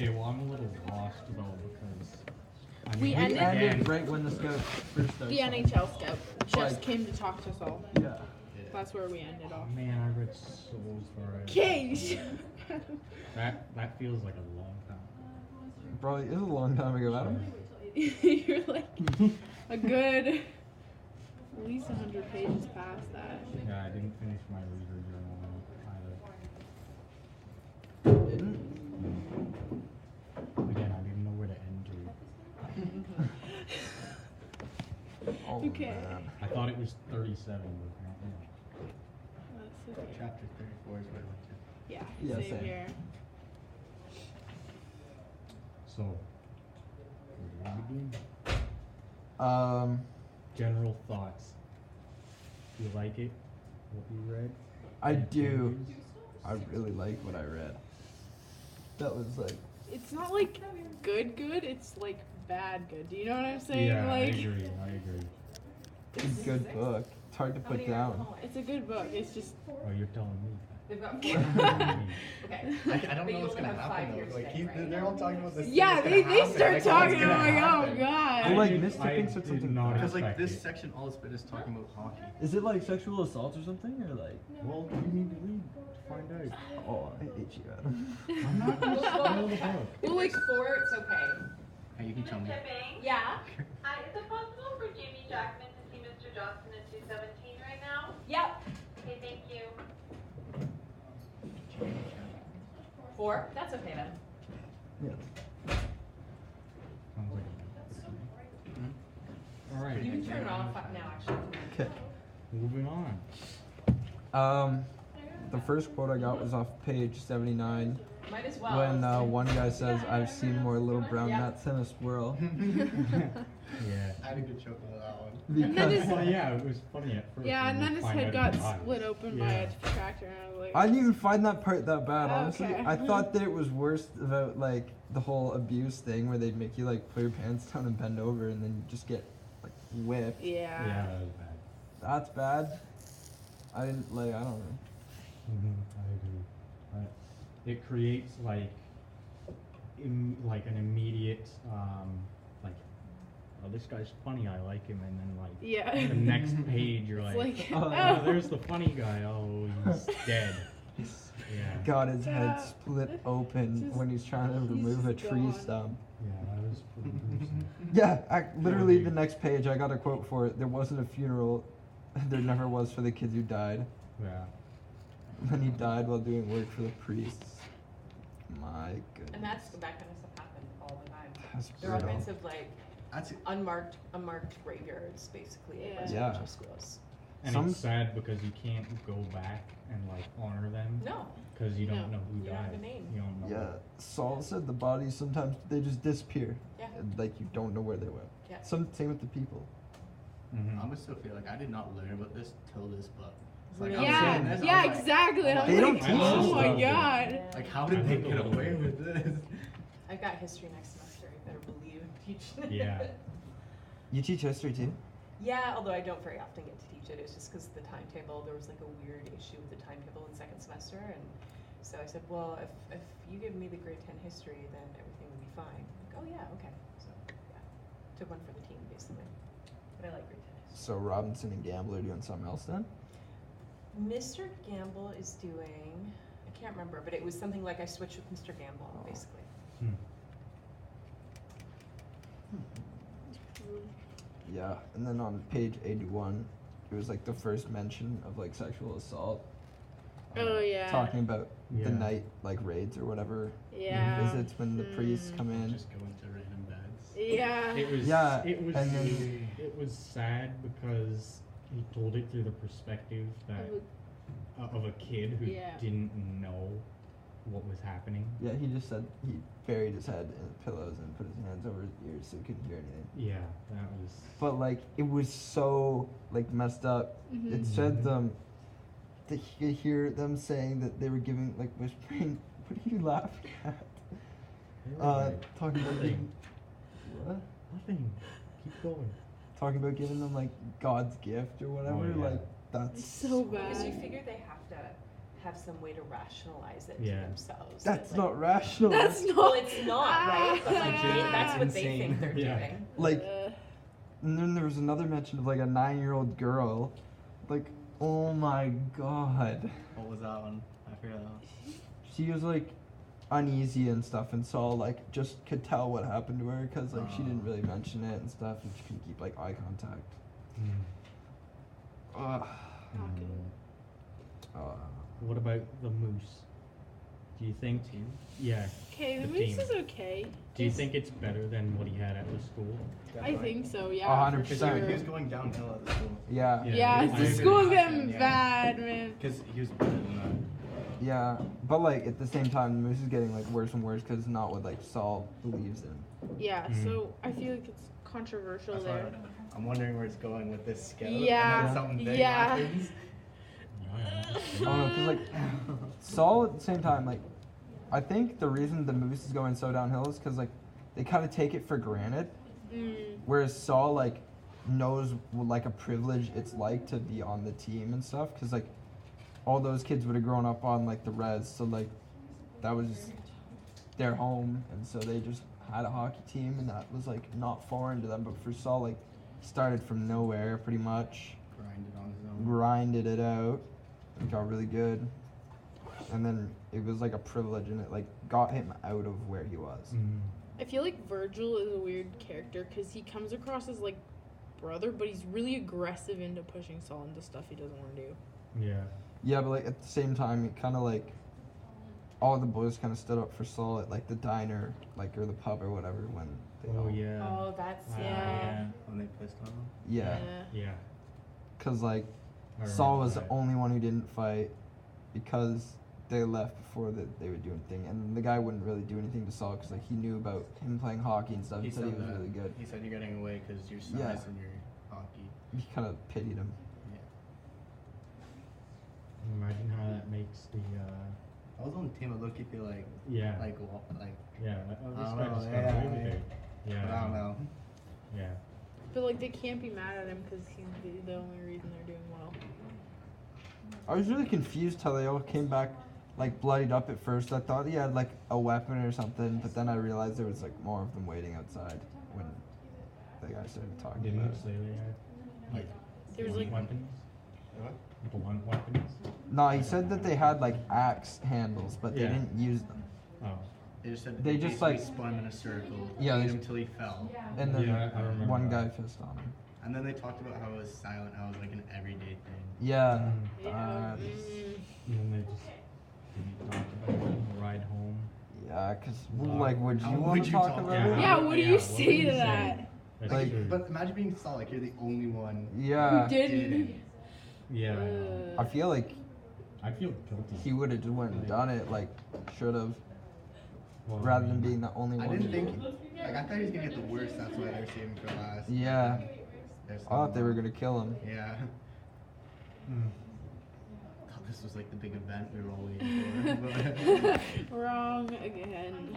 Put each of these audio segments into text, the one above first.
Okay, well, I'm a little lost though because I We mean, ended- again, right when the scouts first started. The NHL scout just Like- came to talk to us all. Yeah. That's where we ended oh off. man, I read so far. ahead. Cage. That feels like a long time. Probably is a long time ago, Adam. You're like a good at least 100 pages past that. Yeah, I didn't finish my reader journal either. Again, I didn't know where to end to. Oh, Okay. man. I thought it was 37, but apparently not. That's okay. Chapter 34 is where I went to. Yeah, Yeah, same same. here. So, where do we begin? General thoughts. Do you like it? What you read? I Any do. changes? I really like what I read. That was like, It's not like good, it's like bad good. Do you know what I'm saying? Yeah, like, I agree. I agree. it's a good book. It's hard to put down. it's a good book. It's just Oh, you're telling me. They've got that. Okay. I don't But know you what's only gonna have 5 happen years though. Like today, right? they're all talking about this. yeah. They start talking. I'm like, oh god. Well, like, I Mr. thinks did it's something not bad. Because like expect this it. section, all it's been is talking about hockey. Is it like sexual assault or something? Or like, Well, you need to read to find out. oh, I hate you, Adam. I'm not gonna spoil the book. If Well, like, there's 4, it's okay. Hey, you can tell me. Tipping. Yeah. Hi, is it possible for Jamie Jackman to see Mr. Johnson at 217 right now? Yep. Okay, thank you. 4. That's okay then. Yeah. Sounds like a All right. You can turn it off now, actually. Okay. Moving on. The first quote I got was off page 79 Might as well. when one guy says, "I've seen more little brown nuts than a squirrel." Yeah. I had a good chuckle at that one. And then his, Well, yeah, it was funny at first. yeah, when and we then his find head out got he dies. split open by Yeah. a tractor, and I was like, I didn't even find that part that bad, honestly. Okay. I thought that it was worse about like the whole abuse thing where they'd make you like pull your pants down and bend over and then you just get like whipped. yeah. Yeah, that was bad. That's bad. I didn't like. I don't know. I agree. It creates like, like an immediate, like, oh, this guy's funny, I like him, and then like Yeah. the next page you're It's like, like, oh, oh. there's the funny guy. Oh, he's dead. Yeah. Got his head Yeah. split open Just- when he's trying to he's remove a just tree gone. stump. Yeah, that was pretty gruesome. Yeah, literally the next page I got a quote for it. There wasn't a funeral. There never was for the kids who died. Yeah. And then he died while doing work for the priests. My goodness. And that kind of stuff happens all the time. That's There are all brutal. kinds of like That's unmarked graveyards, basically, Yeah. in Yeah. residential schools. And Some- it's sad because you can't go back and like honor them No. because you don't No. know who You don't died. have a name. You don't know. Yeah, Saul said the bodies sometimes they just disappear. Yeah. And, like you don't know where they went. Yeah. Same with the people. Mhm. I would still feel like I did not learn about this till this book. It's like, Really? I'm Yeah, saying this, yeah, I'm like, exactly. And I'm They like, don't teach oh us my stuff. god. Like, how I did they think a get little away bit. with this? I've got history next semester. You better believe I'm teaching it. Yeah. You teach history too? Yeah, although I don't very often get to teach it. It's just because the timetable, there was like a weird issue with the timetable in second semester. And so I said, well, if you give me the grade 10 history, then everything will be fine. Like, oh yeah, okay. So yeah, took one for the team basically. But I like grade 10 history. So Robinson and Gamble are doing something else then? Mr. Gamble is doing, I can't remember, but it was something like I switched with Mr. Gamble, Oh. basically. Hmm. Yeah. And then on page 81, it was like the first mention of like sexual assault. Oh, yeah. Talking about Yeah. the night like raids or whatever. Yeah. Visits when the priests Mm. come in. Just go into random beds. Yeah. It was. Yeah, It was. and then- It was sad because he told it through the perspective that of a kid who Yeah. didn't know what was happening. Yeah, he just said he buried his head in pillows and put his hands over his ears so he couldn't hear anything. Yeah, that was. But like it was so like messed up. Mhm. It said that he could hear them saying that they were giving like whispering. What are you laughing at? Talking about giving, what? Nothing. Keep going. Talking about giving them like God's gift or whatever. yeah. Like that's It's so bad. Because you figure they have to have some way to rationalize it Yeah. to themselves. That's Like, not rational. That's Well, not. it's not, right? But like, Ah. that's what they Insane. think they're Yeah. doing. Like, and then there was another mention of like a 9-year-old girl. Like, oh my god. What was that one? I forgot. She was like uneasy and stuff, and Saul like just could tell what happened to her because like she didn't really mention it and stuff, and she couldn't keep like eye contact. Mm. Ugh. Mm. What about the moose? Do you think? Yeah. Okay, the The moose team. is okay. Do you think it's better than what he had at the school? I think so. Yeah. 100%. For Because sure. he was going downhill at the school. Yeah. Yeah. Yeah, I the agree. school's getting Yeah. bad, man. Because he was better than that. Yeah, but like at the same time, the moose is getting like worse and worse because it's not what like Saul believes in. Yeah, Mhm. so I feel like it's controversial That's there. why I'm wondering where it's going with this scout. Yeah, And then something big yeah. happens. Oh no, because like Saul at the same time, like I think the reason the moose is going so downhill is because like they kind of take it for granted, whereas Saul like knows like a privilege it's like to be on the team and stuff, because like all those kids would have grown up on like the res, so like that was their home, and so they just had a hockey team, and that was like not foreign to them. But for Saul, like he started from nowhere pretty much, Grinded on his own. grinded it out, and got really good, and then it was like a privilege, and it like got him out of where he was. Mm. I feel like Virgil is a weird character because he comes across as like brother, but he's really aggressive into pushing Saul into stuff he doesn't want to do. Yeah. Yeah, but like at the same time, it kind of like all the boys kind of stood up for Saul at like the diner, like or the pub or whatever when they Oh all, yeah. Oh, that's Wow, yeah. When they pissed on him. yeah, Yeah. because like I Saul remember was the that. only one who didn't fight because they left before they would do anything, and the guy wouldn't really do anything to Saul because like he knew about him playing hockey and stuff. He said he was that. really good. He said you're getting away because your size Yeah. and your hockey. He kind of pitied him. Yeah. Imagine how that makes the I was on the team. I look, feel like yeah like yeah like, oh, this I guy don't just know, got yeah, away with yeah. it. Yeah. I don't know. Yeah. But like they can't be mad at him because he's the only reason they're doing well. I was really confused how they all came back like bloodied up at first. I thought he had like a weapon or something, but then I realized there was like more of them waiting outside when the guy started talking Didn't about it it. say they had like There's blunt like weapons? What? Blunt weapons? No, he said that they had like axe handles, but they Yeah. didn't use them. Oh. They just said They just, basically like- spun him in a circle. Yeah, beat they- him till he fell. And then Yeah, I remember one guy that. pissed on him. And then they talked about how it was silent, how it was like an everyday thing. Yeah. Mm. yeah. And then they just didn't talk about it. Ride home. Yeah, because Wow. like, would How you want would to you talk talk about about it? it? Yeah, what do Yeah, you what say would you to say? that? That's Like- true. But imagine being Saul, like you're the only one. Yeah. Who didn't? didn't. Yeah. I know. I feel like I feel guilty. he would have just went and done it, like, should have, Well, rather I than mean, being the only I one. didn't think, like I thought he was gonna get the worst. That's why they're saving for last. Yeah. There's I thought they were some- gonna kill him. Yeah. Mm. Thought this was like the big event we were all waiting for. Wrong again.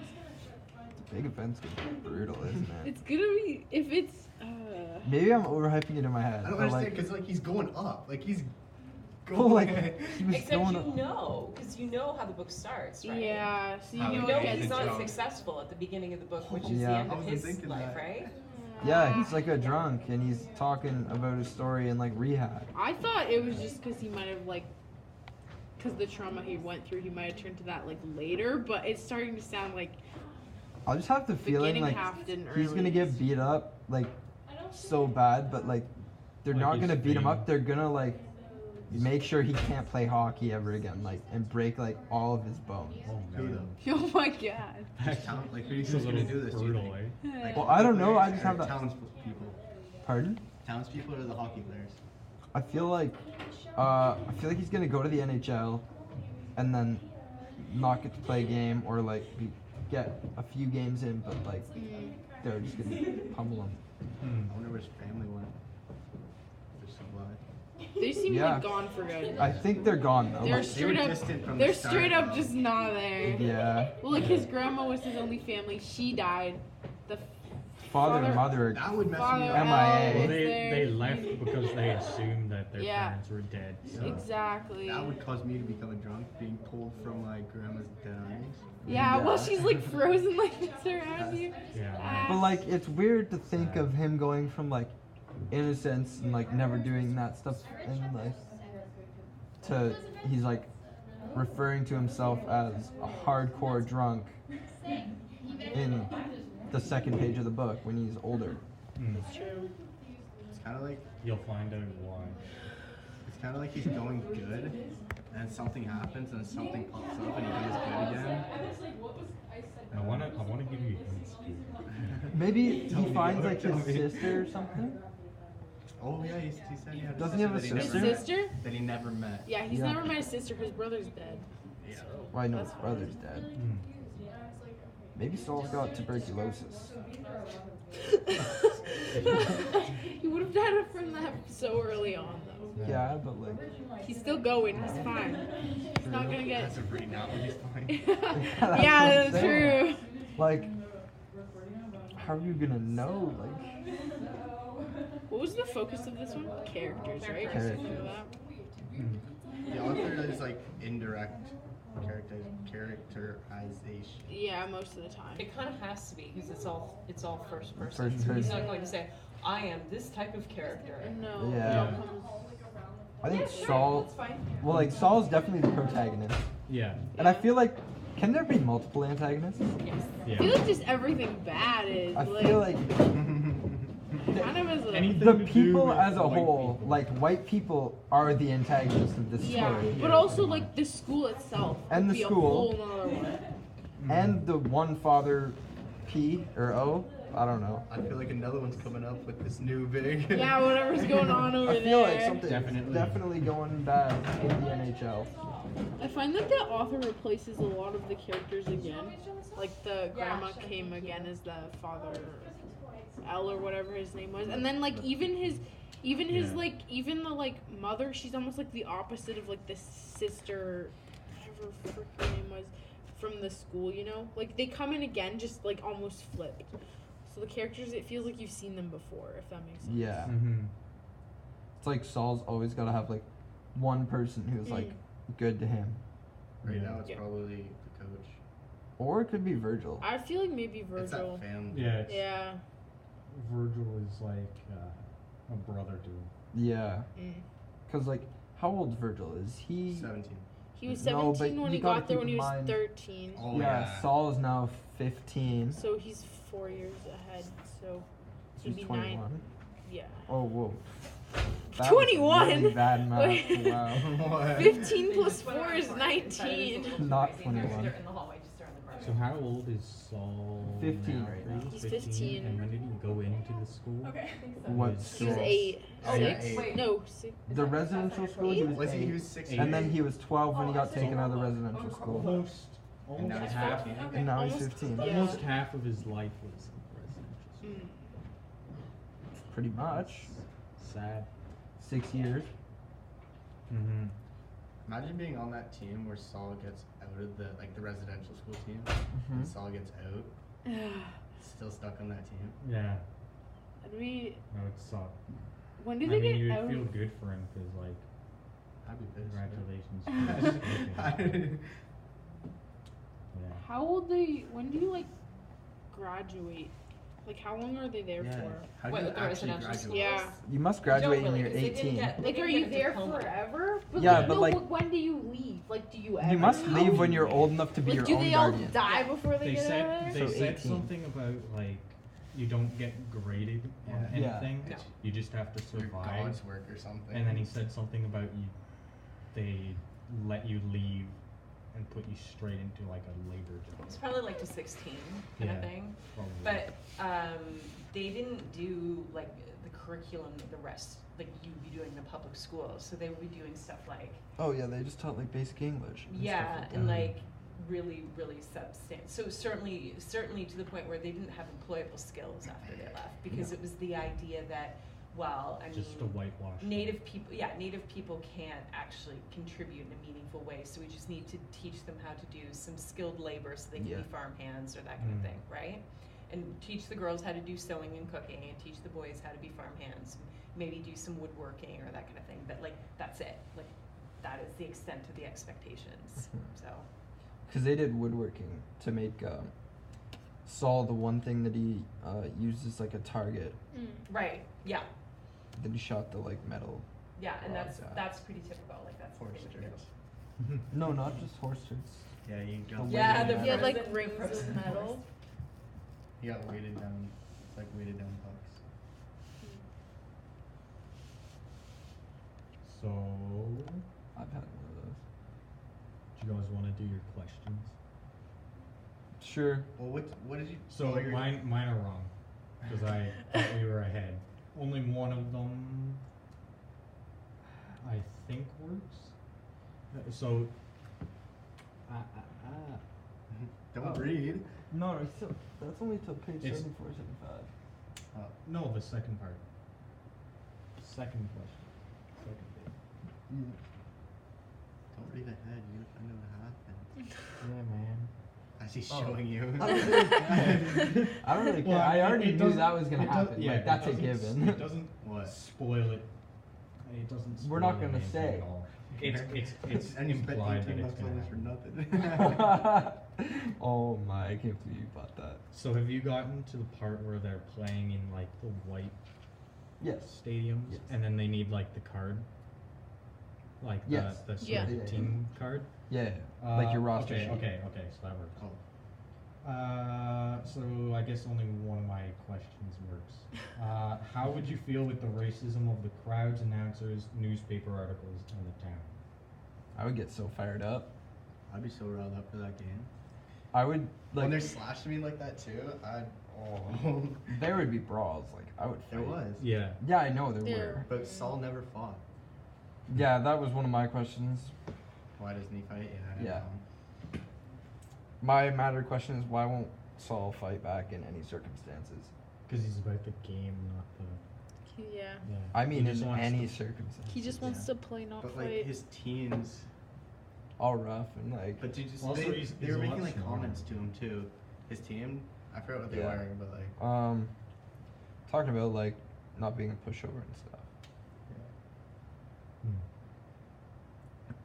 The big event's gonna be brutal, isn't it? It's gonna be if it's. Maybe I'm overhyping it in my head. I don't but, understand like, because like he's going up, like he's well, going. like he was Except going you up. know, because you know how the book starts, right? Yeah, so you How know You it know what gets he's gets not drunk. successful at the beginning of the book, which is Yeah. the end I of wasn't his thinking life, that. right? Yeah, he's like a drunk and he's talking about his story in like rehab. I thought it was just because he might have like, because the trauma he went through, he might have turned to that like later. But it's starting to sound like I just have the feeling beginning like half didn't. he's early. gonna get beat up like so bad, but like they're Like not he's gonna beat him Spain. up. They're gonna like make sure he can't play hockey ever again, like and break like all of his bones. Oh Who man. Oh my god. Just town, like who's It's a gonna little do this? Do you brutal, think? eh? Like, Well, I don't know, I players just or have that- townspeople. Pardon? Townspeople or the hockey players? I feel like he's gonna go to the NHL and then not get to play a game or like get a few games in, but like they're just gonna pummel him. Hmm. I wonder where his family went. They're so glad. They seem Yeah. like gone for good. I think they're gone though. They're Like, straight were up. distant from the They're start, straight up though. just not there. yeah. Well, like his grandma was his only family. She died. The father and Father- mother are That would mess me Father up. MIA. Al Well, was they there. left because they assumed that their Yeah. parents were dead. So. Exactly. That would cause me to become a drunk, being pulled from my grandma's dead arms. Yeah, well, Yeah. she's like frozen like this around you. Yeah. But like, it's weird to think of him going from like innocence and like never doing that stuff and like to he's like referring to himself as a hardcore drunk in the second page of the book when he's older. Mm. It's true. It's kind of like You'll find out why. it's kind of like he's going good, and something happens, and something pops up, and he goes good again. I wanna give you hints, dude. Maybe Tell he me, finds oh, like tell his me. sister or something. Oh yeah, he said he had a Doesn't he have a that His sister? never met. sister? That he never met. Yeah, he's Yeah. never met his sister. His brother's dead. Yeah. Well, I know That's his brother's dead. Mm. Maybe Saul's got tuberculosis. He would have died from that so early on, though. Yeah, but like, He's still going. He's fine. He's not gonna get. As of right now, he's fine. That's Yeah, what I'm that's saying. true. like, how are you gonna know? Like, What was the focus of this one? Characters, right? Characters. Remember that? Mm. The author is like indirect characterization. Yeah, most of the time. It kind of has to be because it's all first person. First He's person. not going to say, "I am this type of character." No. Yeah. it all comes- I think Saul. Well, like Saul's definitely the protagonist, Yeah. and I feel like, can there be multiple antagonists? Yes. I feel Yeah. like just everything bad is. I feel like kind of as a. Anything the to do people with as a white whole, people. like white people, are the antagonists of this Yeah, story, but also like the school itself. And would the be school. A whole nother one. and the one father, P or O. I don't know. I feel like another one's coming up with this new big. Yeah, whatever's going on over I feel like there. something's Definitely. definitely going bad in the NHL. I find that the author replaces a lot of the characters again. Like the grandma came again as the father, L or whatever his name was, and then like even his Yeah. like even the like mother, she's almost like the opposite of like the sister, whatever frick her name was, from the school. You know, like they come in again, just like almost flipped. So the characters, it feels like you've seen them before, if that makes sense. Yeah. Mm-hmm. It's like Saul's always got to have like one person who's like Mm. good to him, Right Yeah. now, it's Yeah. probably the coach. or it could be Virgil. I feel like maybe It's Virgil. that family. Yeah. It's, Yeah. Virgil is like a brother to him. Yeah, Mm. cause like how old's Virgil? Is he? 17. He was No, 17 but when you he gotta got there keep when he in was mind- 13. Oh yeah, Saul is now 15. So he's 4 years ahead. So He's he'd be 21. 9. Yeah. Oh whoa. That was 21? Really bad math. Wait. Wow. What? 15 plus 4 is 19. Not 21. They're in the hallway, just around the corner. So how old is Saul? 15 now? right now. He's 15. And when did he go into the school? What He's- He was school? 8. Oh, yeah, 6? 8. No, 6. The residential school. He was, Was he? 8. He was 16. And then he was 12 when he got taken out of the residential school. Almost And now he's half. 15. And now he's Almost- 15. yeah. Almost half of his life was in residential. Mm. Pretty much. Sad. 6 years. Mm-hmm. Imagine being on that team where Saul gets out of the residential school team, Mhm. and Saul gets out, still stuck on that team. Yeah. That'd be. That would suck. When I did mean, they you'd get out? feel good for him because, like, I'd be pissed. congratulations. for escaping. Yeah. How old they. When do you, like, graduate? Like, how long are they there Yeah. for? How do What, you with the actually residential graduate? schools? Yeah. You must Don't graduate when really, you're 'cause they didn't 18. get- they Like, didn't are get you a there diploma. forever? But Yeah, like, but, no, like- when do you leave? Like, do you ever? You must leave? leave when you're old enough to be Like, your do own they all guardian. die before they, They get said out of they there? So said 18. something about like you don't get graded on Yeah. anything. No. You just have to Your survive. God's work or something. And then he said something about you. They let you leave and put you straight into like a labor job. It's probably like to 16 kind Yeah. of thing. Probably. But they didn't do like the curriculum the rest, like you'd be doing the public schools. So they would be doing stuff like, Oh yeah, they just taught like basic English. and stuff yeah, like and that. like really, really substantive. So certainly to the point where they didn't have employable skills after they left because it was the idea that, well, I just a mean, whitewash. native people can't actually contribute in a meaningful way. So we just need to teach them how to do some skilled labor so they can Yeah. be farm hands or that kind of Mm. thing, right? and teach the girls how to do sewing and cooking, and teach the boys how to be farm hands. Maybe do some woodworking or that kind of thing. But like that's it. Like that is the extent of the expectations. So. Because they did woodworking to make Saul the one thing that he uses like a target. Right. Yeah. Then he shot the like metal. Yeah, and rods at. that's pretty typical. Like that's the Horse thing to do. turds. No, not just horse turds. Yeah, you got Yeah, weighted the He had down. like frozen- rings frozen of metal. horse. He got weighted down. It's like weighted down pucks. So, I've had one of those. do you guys want to do your questions? Sure. Well, what did you? So oh, you're- mine are wrong, because I thought we were ahead. Only one of them, I think, works. So, Don't Oh. read. No, it's still, that's only till page It's- 74, 75. no, the second part. Second question. Second bit. Don't read ahead. You don't know what happened. Yeah, man. As he's Oh. showing you. I don't really care. Well, I already it knew that doesn't- was gonna it does- happen. yeah, Like it that's a doesn't given. It doesn't What? spoil it. It doesn't. We're not spoil gonna anything say. at all. It's and you spent implied that 18 it's bucks on gonna this for happen. nothing. Oh my! I can't believe you bought that. So have you gotten to the part where they're playing in like the white Yes. stadiums, Yes. and then they need like the card, like Yes. the sort Yeah. of Yeah. team card? Yeah. Like your roster Okay, sheet. okay, so that works. Oh. So I guess only one of my questions works. How would you feel with the racism of the crowds, announcers, newspaper articles in the town? I would get so fired up. I'd be so riled up for that game. I would like. when they're slashing me like that too, oh. There would be brawls. Like I would. There fight. was. Yeah. Yeah, I know there There. were. But Saul never fought. Yeah, that was one of my questions. Why doesn't he fight? Yeah. I don't Yeah. know. My matter question is why won't Saul fight back in any circumstances? Because he's about the game, not the. Yeah. Yeah. I mean, He just in wants any to- circumstance. He just wants Yeah. to play, not But fight. like his teams. All rough and like. But did you just, Also, they he's were a making lot like smaller. comments to him too. His team. I forgot what they were Yeah. wearing, but like. Talking about like not being a pushover and stuff.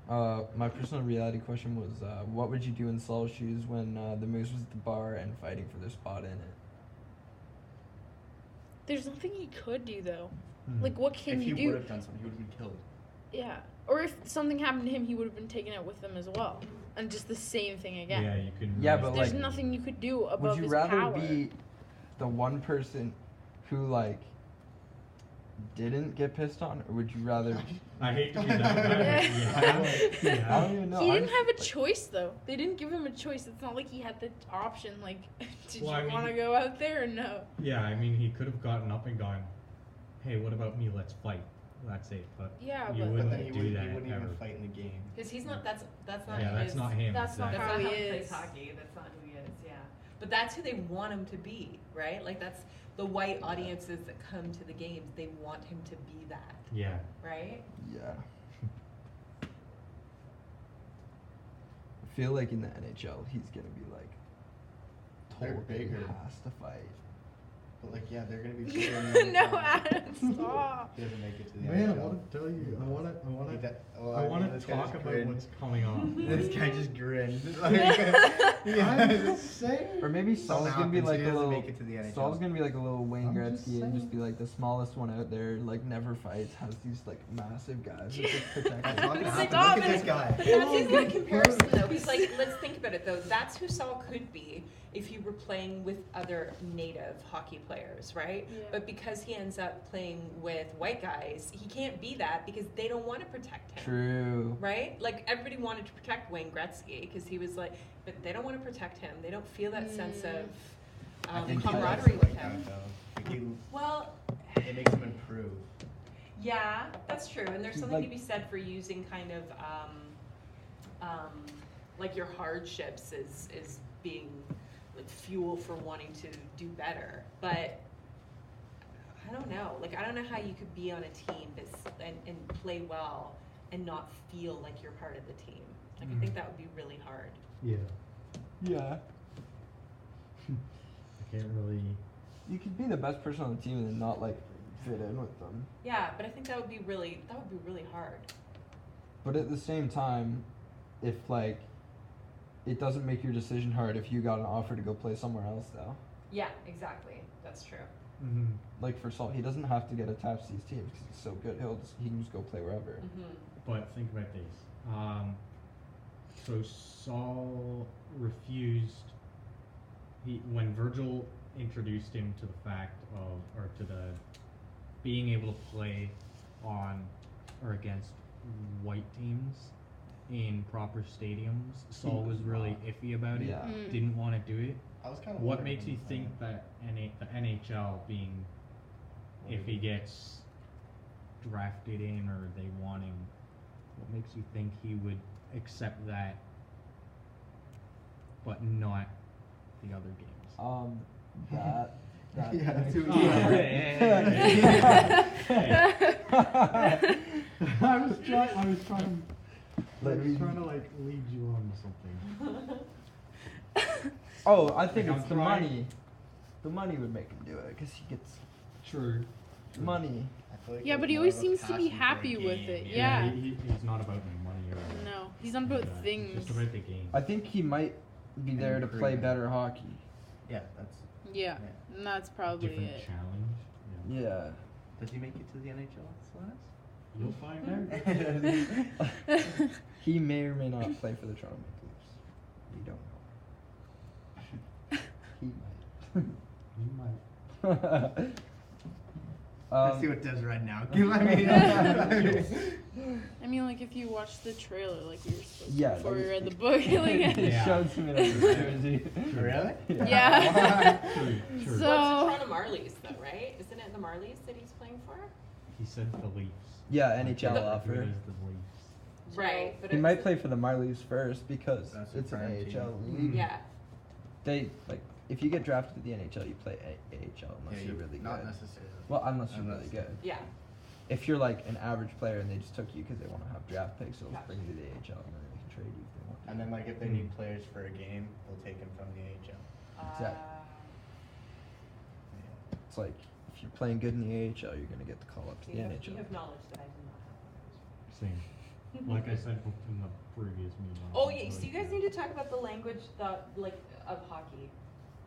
Hmm. My personal reality question was, what would you do in Saul's shoes when the Moose was at the bar and fighting for their spot in it? There's nothing he could do though. Hmm. Like, what can if he you would do? have done something, he would have been killed. Yeah. Or if something happened to him, he would have been taken out with them as well, and just the same thing again. Yeah, you could. Yeah, really- but, There's like, nothing you could do above Would you his rather power. be the one person who like didn't get pissed on, or would you rather? I hate to be that guy. Yeah. I don't even know. He I'm didn't have a like- choice though. They didn't give him a choice. It's not like he had the option. Like, did Well, I you mean- want to go out there or no? Yeah, I mean, he could have gotten up and gone, "Hey, what about me? Let's fight." That's it. But Yeah, you but- wouldn't But then he do wouldn't, that he wouldn't ever. even fight in the game. Because he's not. That's not. Yeah, that's his, not him. That's not That's exactly. how not he how he plays is. hockey. That's not who he is. Yeah. But that's who they want him to be, right? Like that's the white audiences that come to the games. They want him to be that, Yeah. right? Yeah. I feel like in the NHL, he's gonna be like They're told that he bigger. has to fight. But like, yeah, they're gonna be bigger in the No, NHL. Adam, stop. He doesn't make it to the Man, I NHL. want to tell you. I want He to. de- well, I mean, want this to guy talk just about grinned. what's coming on. This guy just grinned. I'm saying. Or maybe Saul's gonna be happens, like he a doesn't little. make it to the NHL. Saul's gonna be like a little Wayne I'm just Gretzky and just saying. be like the smallest one out there, like never fights, has these like massive guys that just protect That's him. not gonna It's like, happen. oh, Look at this guy. But that's a good comparison, though. Because, like, let's think about it, though. That's who Saul could be if you were playing with other native hockey players, right? Yeah. But because he ends up playing with white guys, he can't be that because they don't want to protect him. True. Right? Like, everybody wanted to protect Wayne Gretzky because he was like, but they don't want to protect him. They don't feel that sense of I think he camaraderie likes with it like him. that, though. Like, Well, it makes him improve. yeah, that's true. And there's He's something like- to be said for using kind of like your hardships is being like fuel for wanting to do better. But I don't know. Like I don't know how you could be on a team and play well and not feel like you're part of the team. Like I think that would be really hard. Yeah. Yeah. can't really. You could be the best person on the team and then not like fit in with them. Yeah, but I think that would be really hard. But at the same time, if like it doesn't make your decision hard if you got an offer to go play somewhere else though. Yeah, exactly. That's true. Mm-hmm. Like for Saul, he doesn't have to get attached to these teams because he's so good. He can just go play wherever. Mm-hmm. But think about this. So Saul refused. When Virgil introduced him to the fact of, or to the being able to play on or against white teams in proper stadiums, Saul was really iffy about it. Yeah. Mm. Didn't want to do it. I was kind of. What makes you think that the NHL being, if he gets drafted in or they want him, what makes you think he would accept that, but not the other games? That. Yeah, that's who Oh, hey. I was trying to like lead you on to something. Oh, I think Like, it's I'm the trying- money. The money would make him do it because he gets True. money. I feel like Yeah, it's but he more always of a seems to be passion for a happy with game, it. Yeah, Yeah. he's not about the money or. No, he's not about It's things. just about the game. I think he might be there to play Agreement. better hockey. Yeah, that's. Yeah, Yeah. and that's probably Different it. challenge. Yeah. Yeah. Does he make it to the NHL, Slonis? You'll find out. He may or may not play for the Toronto Maple Leafs. We don't know. He You might. might. Let's see what does right now. I mean, I mean, like if you watch the trailer, like we were supposed to Yeah, before like- we read the book, like, It Yeah. shows him in his jersey. Really? yeah. True. Well, it's True. So- the Toronto Marlies, though, right? Isn't it the Marlies that he's playing for? He said the Leafs. Yeah, NHL It offer. is the Leafs. Right, but He it's- might play for the Marlies first because That's it's an a prime AHL team. league. Yeah. They like if you get drafted to the NHL, you play AHL unless Yeah, you're really not good. necessarily. Well, unless you're Unless- really good. Yeah. If you're like an average player and they just took you because they want to have draft picks, they'll Gotcha. bring you to the AHL and then they can trade you if they want. And then, like, if they need players for a game, they'll take him from the AHL. Exactly. Yeah. It's like if you're playing good in the AHL, you're gonna get the call up to the You NHL. have knowledge that I do not have. Same. Like I said in the previous meeting. Oh yeah, so you guys need to talk about the language of hockey.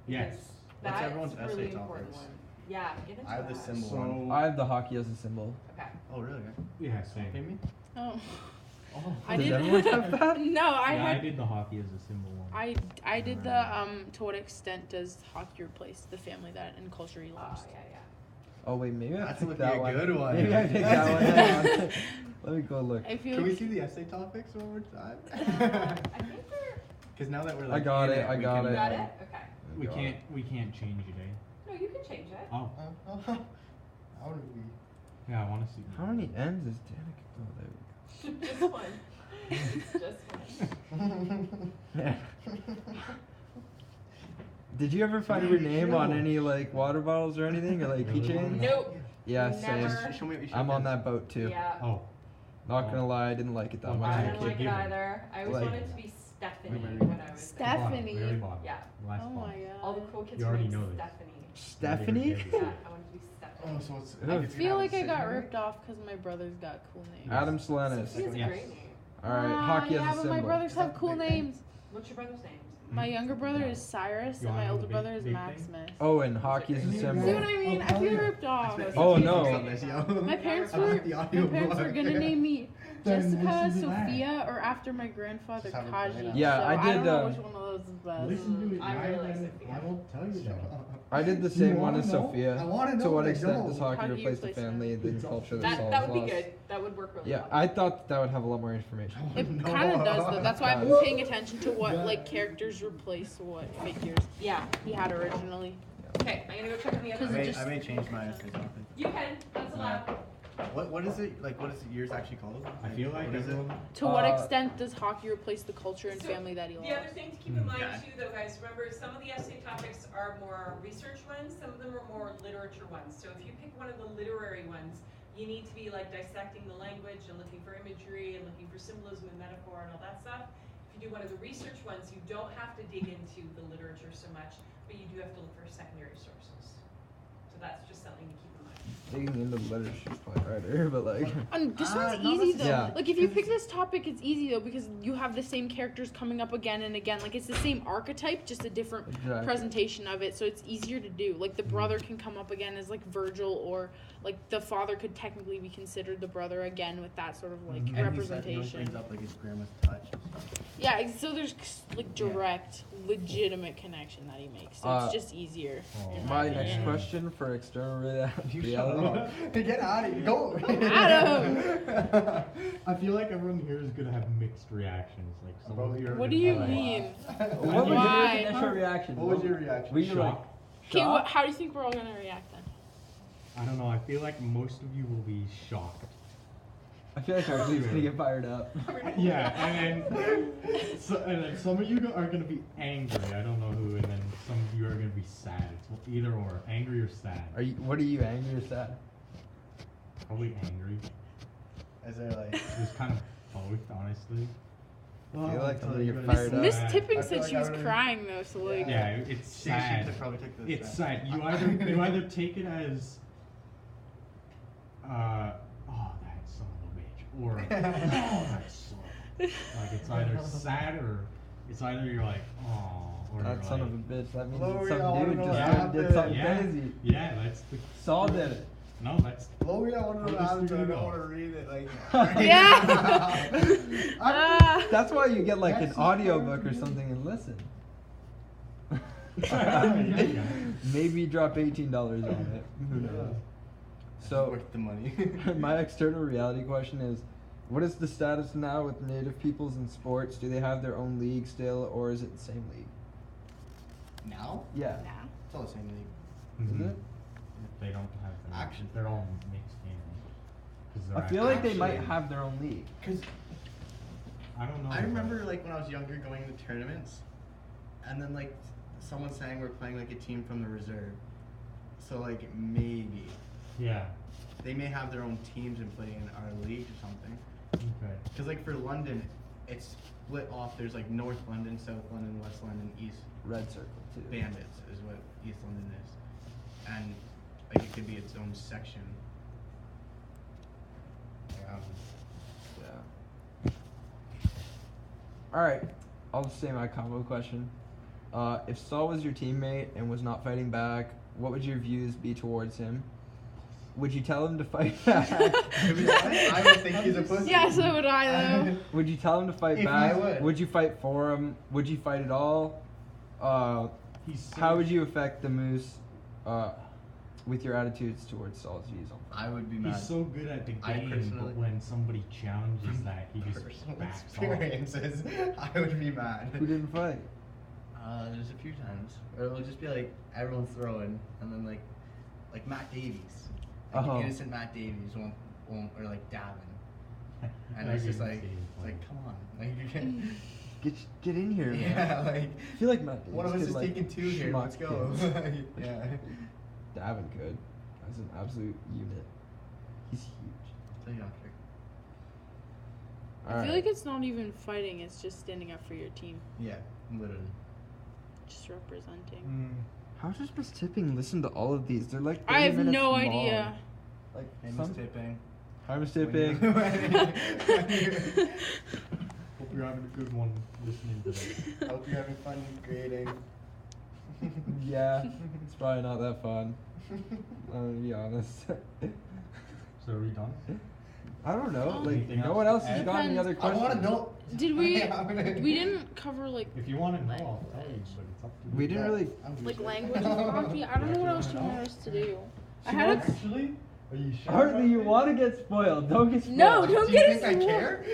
Yes. What's That's everyone's a really essay important topics? one. Yeah, get into I have the that. symbol So- one. I have the hockey as a symbol. Okay. Oh, really? Yeah, same. Pay me? Oh, Oh. I Does did. everyone have that? No, I Yeah, I had. did the hockey as a symbol one. I did the to what extent does hockey replace the family that and culture he Oh lost? yeah, yeah. Oh wait, maybe I That's picked looking that a one. good one. Maybe I picked that one. Hang on. Let me go look. I feel Can we like see the essay topics one more time? I think we're. Because now that we're I like got in it, I we got can, it. You got it? Okay. We can't change it, eh? No, you can change it. Oh, How do we? yeah, I want to see. How many N's is Danica? Oh, there we Just one. Just one. go. Did you ever find your name on any like water bottles or anything or like Really? keychains? Nope. Yeah, same. Never. Show me what you I'm on showed us. that boat too. Yeah. Oh, Not gonna lie, I didn't like it that Oh, much I as a didn't kid. like it Give it. either. I always Like- wanted to be Stephanie Wait, wait, when I was Stephanie. Very bottom. Yeah. Last Oh bottom. my god. All the cool kids You were already named know this. Stephanie. Stephanie? Yeah, I wanted to be Stephanie. Oh, so it's. Ugh. I it's feel gonna like I have a got decision ripped off because my brothers got cool names. Adam Selenis. Sophie is a Yes. great name. All right, hockey yeah, as a but symbol. my brothers Is that have cool the big thing? names. What's your brother's name? My younger brother Yeah. is Cyrus, You and wanna my know older the big- brother is big Maximus. Oh, and hockey as a See symbol. what I mean? I feel ripped off. Oh, no. My parents I were want the audio my parents were book. gonna name me Then Jessica, listen to that. Sophia, or after my grandfather Just have it played Kaji. out. Yeah, so I I did, don't know which one of those is best. Listen to it. I really like and Sophia. I won't tell you that. I did the You same one wanna as know? Sophia. I wanna know, To what but I extent don't. does hockey How do you replace the replace family, that? the culture that That Saul's would be lost? good. That would work really Yeah, well. I thought that would have a lot more information. It No. kind of does though. That's why I've been Does. paying attention to what like characters replace what figures Yeah. he had originally. Okay, I'm gonna go check on the other Because I it may, just- I may change my essay topic. You can. That's allowed. What is it like? What is yours actually called? I feel like what is it? everyone. To what Uh, extent does hockey replace the culture and So, family that he The other lost? thing to keep in mind Yeah. too, though, guys, remember some of the essay topics are more research ones, some of them are more literature ones. So if you pick one of the literary ones, you need to be like dissecting the language and looking for imagery and looking for symbolism and metaphor and all that stuff. If you you do one of the research ones, you don't have to dig into the literature so much, but you do have to look for secondary sources. So that's just something to keep in mind. Digging into the literature is probably harder, but like. And this one's not easy though. Yeah. Like if you pick this topic, it's easy though because you have the same characters coming up again and again. Like it's the same archetype, just a different Exactly. presentation of it. So it's easier to do. Like the brother can come up again as like Virgil, or like the father could technically be considered the brother again with that sort of like And he said- he always representation. brings up like his grandma's touch and stuff. Yeah, so there's like direct, legitimate connection that he makes. So it's just easier. Oh. in My opinion. next question for external You reality. Get out of here. Go. Adam! I feel like everyone here is gonna have mixed reactions. Like some Bro, of you are What do gonna you be like, mean? What was your Why? initial reaction? What was your reaction? Were you like Shock. Okay, shocked? how do you think we're all gonna react then? I don't know. I feel like most of you will be shocked. I feel like Archie's gonna get fired up. Yeah, and then some of you are gonna be angry. I don't know who, and then some of you are gonna be sad. It's either or, angry or sad. What are you, angry or sad? Probably angry. Is there like? It was kind of both, honestly. I feel like I'm gonna get Miss- fired up. Miss sad. Tipping I said feel she like was I would've- crying though, so like. Yeah, it's She sad. should probably take this. It's sad. You either take it as, oh that son of a bitch, or oh that sucked. Like it's either sad or it's either you're like oh, or That you're son like, of a bitch. That means Gloria, that I some wanna dude know just what did happened. something yeah, crazy. yeah, that's the Saul did it. no, that's Chloe, I want to know How how does to. I it don't go? want to read it. Like. Yeah. Ah. That's why you get like an That's audiobook or so something and listen. Yeah. Maybe drop $18 on it. Who knows? So, Worth the money. my external reality question is, what is the status now with Native peoples in sports? Do they have their own league still, or is it the same league? Now? Yeah. Nah. It's all the same league. Is Mhm. it? They don't have Actually- they're all mixed in. 'Cause they're I feel like they Actually- might have their own league. Cause I don't know. I remember like when I was younger going to tournaments, and then like someone saying we're playing like a team from the reserve. So like maybe Yeah. they may have their own teams and play in our league or something. Okay. Cause like for London, it's split off. There's like North London, South London, West London, East Red Circle, too. Bandits is what East London is, and like it could be its own section. Yeah. Alright, I'll just say my combo question. If Saul was your teammate and was not fighting back, what would your views be towards him? Would you tell him to fight back? I would think he's a pussy. Yeah, so would I though. Would you tell him to fight If back? I would. You fight for him? Would you fight at all? He's so How would you affect the Moose with your attitudes towards Saul's views on fight? I would be mad. He's so good at the I game, personally- but when somebody challenges that, he just Personal backs off. experiences, I would be mad. Who didn't fight? There's a few times. Or it'll just be like everyone's throwing, and then like Matt Davies, like Uh-huh. innocent Matt Davies won't or like Davin, and I it's just can like see him it's like playing. come on, like you can. Get in here, man. Yeah, like I feel like Matt Davis one of us could, is like, taking two here. schmuck Let's go. kids. Yeah. Davin could. That's an absolute unit. He's huge. So you don't care. I feel like it's not even fighting, it's just standing up for your team. Yeah, literally. Just representing. How does Miss Tipping listen to all of these? They're like 30 I have minutes no long. idea. Like Hey, some... Miss Tipping. Hi, Miss When you- Tipping. Hope you're having a good one listening to this. Hope you're having fun grading. Yeah, it's probably not that fun. I'm gonna be honest. So are we done? I don't know. Like, Anything no else one to else has add? got any other I questions. want to know. Did we? Yeah, I'm gonna- We didn't cover like If you want to know, I'll tell you, but it's up to you. We didn't really. like languages hockey. I don't know what else you want us to do. I had a. Actually, are you sure? Hartley, you want to get spoiled. Don't get spoiled. No, don't Do you get think I us. care?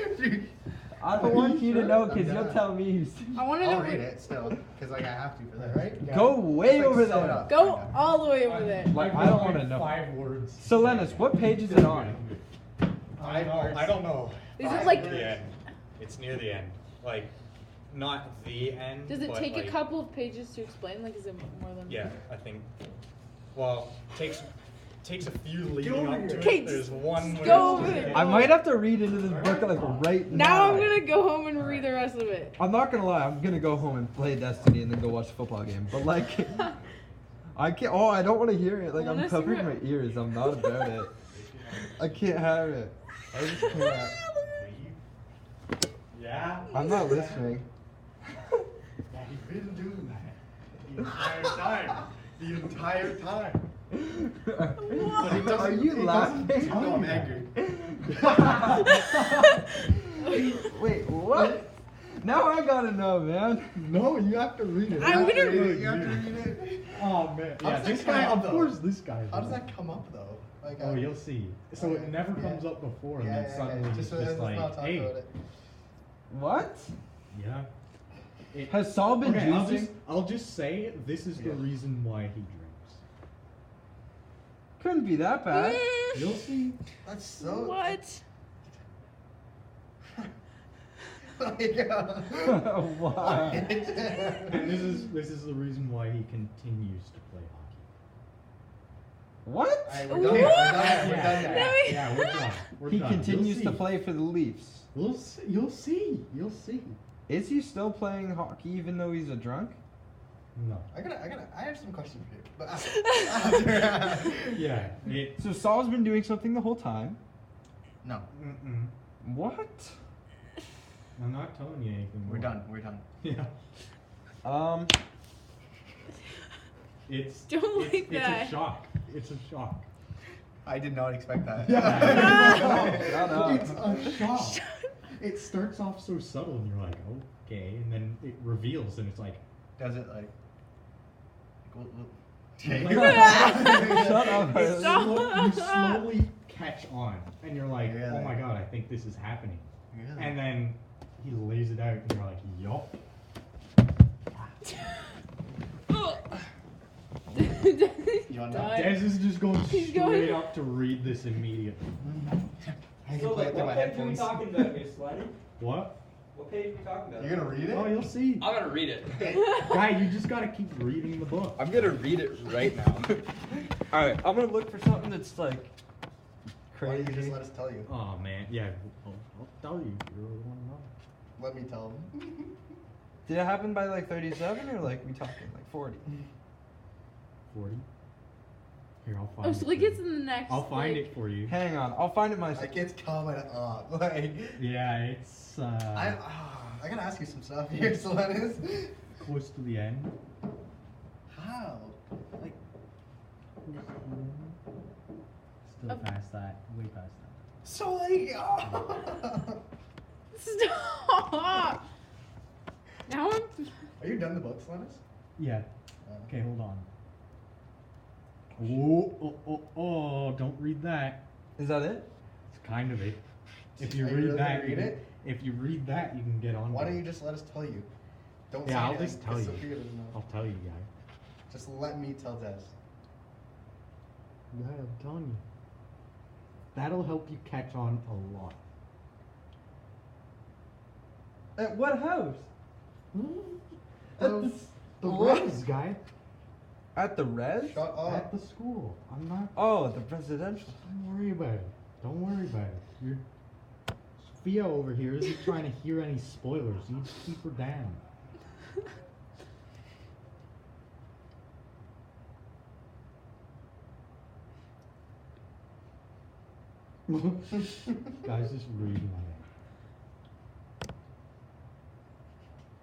I don't want you to know I'm because you'll done. tell me. I want to know. I'll read it still, because like I have to for that, right? Go way Like, over sum it there. up. Go all the way over there. Like, I don't want to know. 5 words. So, Lennis, what page is it on? I don't know. Is it like? Near the end. It's near the end. Like, not the end. Does it but, take like, a couple of pages to explain? Like, is it more than? Yeah, I think. Well, takes takes a few leading over up here. to Okay, it. There's one. just where go it's over just- there. I might have to read into this book like right now. Now I'm gonna go home and read the rest of it. I'm not gonna lie. I'm gonna go home and play Destiny and then go watch the football game. But like, I can't. Oh, I don't want to hear it. Like I'm Wanna see covering my what- ears. I'm not about it. I can't have it. I just can't. Yeah. I'm not listening. Yeah, he's been doing that the entire time. The entire time. But he doesn't- Are you he doesn't laughing? tell you I'm angry. Wait, what? Now I gotta know, man. No, you have to read it. I'm gonna You have to read it. Oh man. How Yeah, does this that come guy. up, Of though? course, this guy. How does that come up though? Like, Oh, you'll see. So it never yeah. comes up before, and Yeah, then yeah, suddenly yeah. it's Just, just let's like, not talk hey, about it. What? yeah. It, Has Saul been okay, using? I'll just say this is the Yeah. reason why he drinks. Couldn't be that bad. You'll see. That's so. What? Like, Why? And this is the reason why he continues to play hockey. What? Alright, we're done. We're done. We're done. Yeah, we're done. We're He done. continues You'll to see. play for the Leafs. We'll see. You'll see. You'll see. Is he still playing hockey even though he's a drunk? No. I have some questions for you. But after. Yeah. It. So Saul's been doing something the whole time. No, What? I'm not telling you anything. we're more. done. We're done. Yeah. It's. Don't it's, like it's that. a shock. It's a shock. I did not expect that. Shut up. It's a shock. It starts off so subtle, and you're like, okay, and then it reveals, and it's like, Does it like? Shut up. Stop. you slowly catch on, and you're like, Yeah. oh my god, I think this is happening. Really? And then he lays it out, and you're like, yup. You want Die. Des is just going He's straight going- up to read this immediately. I can play it through my headphones. about here, Slenny? What? What page are we talking about? You're gonna read it? Oh, you'll see. I'm gonna read it. Guy, you just gotta keep reading the book. I'm gonna read it right now. Alright, I'm gonna look for something that's like Why don't you just crazy. let us tell you? Oh man, yeah, I'll tell you. You really want to know? Let me tell them. Did it happen by like 37 or like we talking like 40? 40. Here, I'll find Oh, it. so like for it's you. in the next. I'll find like, it for you. Hang on, I'll find it myself. Like it's coming up. Like Yeah, it's I gotta ask you some stuff here, Solenis. close to the end. How? Like Still Oh. past that. Way past that. so like. Stop. Now I'm. Are you done the book, Solenis? Yeah. Okay, hold on. Oh, don't read that. Is that it? It's kind of it. If you Are you read really that, gonna you read can, it? if you read that, you can get on. Why to don't it. you just let us tell you? Don't Yeah, say I'll anything, just tell 'cause you. Sophia doesn't know. I'll tell you, guy. Just let me tell Des. Guy, I'm telling you. That'll help you catch on a lot. At what house? The What? res, guy. At the res? Shut At up. the school. I'm not. Oh, the residential. Don't worry about it. Don't worry about it. You're Sophia over here isn't trying to hear any spoilers. You just keep her down. Guys, just reading my name.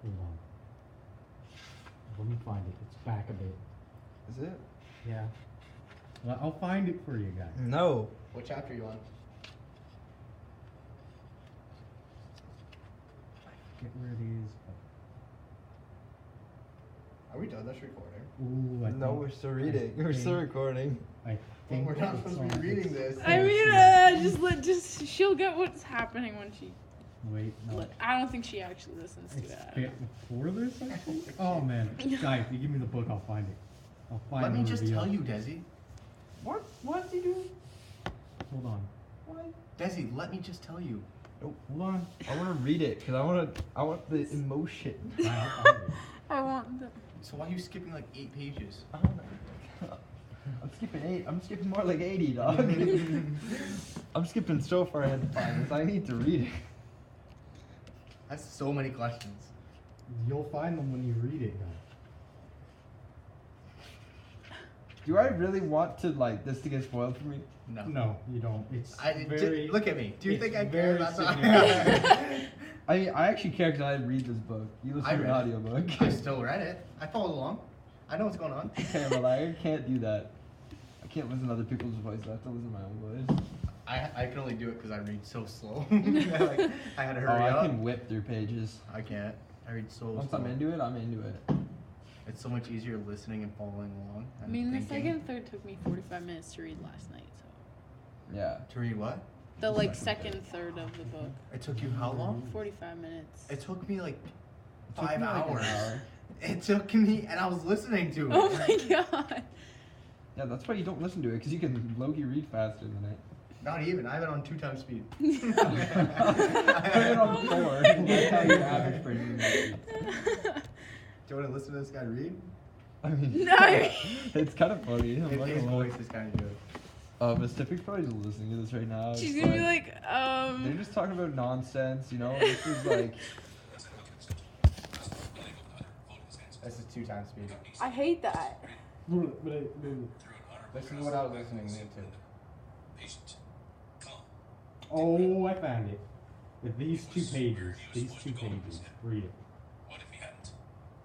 Hold on. Let me find it. It's back a bit. Is it? Yeah. Well, I'll find it for you guys. No. What chapter are you on? I forget where it is. Are we done this recording? Ooh, I No, think- we're still reading. We're still think- recording. I Well, think we're not it's supposed to be on- reading this. I mean, just she'll get what's happening when she. Wait, no. I don't think she actually listens to It's that. bit before this, I think. Oh man, guys, you give me the book, I'll find it. I'll find. Let me the just reveal. tell you, Desi. What? What's he doing? Hold on. What? Desi, let me just tell you. Nope. Hold on. I want to read it because I want the emotion. I'll find it. I want the. So why are you skipping like 8 pages? I don't know. I'm skipping 8. I'm skipping more like 80, dog. I'm skipping so far ahead to find this. I need to read it. I have so many questions. You'll find them when you read it, though. Do I really want to like this to get spoiled for me? No. No, you don't. It's I very. look at me. Do you it's think I care very about significant. that? I mean, I actually care because I read this book. You listen I to an read it. audiobook. I still read it. I followed along. I know what's going on. Okay, well, I can't do that. I can't listen to other people's voices. I have to listen to my own voice. I can only do it because I read so slow. Like, I had to hurry I up. can whip through pages. I can't. I read so Once slow. I'm into it, I'm into it. It's so much easier listening and following along. I and mean, the thinking. second third took me 45 minutes to read last night, so. Yeah. To read what? The like second third of the book. It took you how long? 45 minutes. It took me like Took 5 me like an hours. hour. It took me, and I was listening to it. Oh my god. Yeah, that's why you don't listen to it, because you can low-key read faster than it. Not even. I have it on 2 times speed. Put it on 4. That's how your average person reads. Do you want to listen to this guy read? I mean, No. it's kind of funny. I'm not His gonna lie. voice is kind of good. Miss Tiffany's probably just listening to this right now. She's It's gonna be like, They're just talking about nonsense, you know? This is like... This is 2 times speed. I hate that. Listen to what I was listening to. Oh, I found it. With these 2 pages. Read it.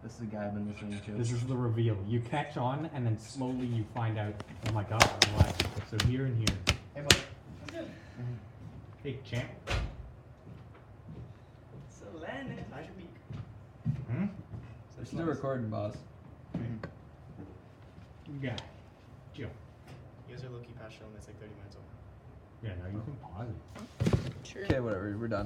This is the guy I've been listening to. This is the reveal. You catch on, and then slowly you find out. Oh my god! What? So here and here. Hey, Mike. Hey, champ. So Lennon. I should be. Hmm. We're still recording, boss. Guy. Jill. You guys are low-key past showing this like 30 minutes over. Yeah, now you can pause it. Sure. Okay, whatever. We're done.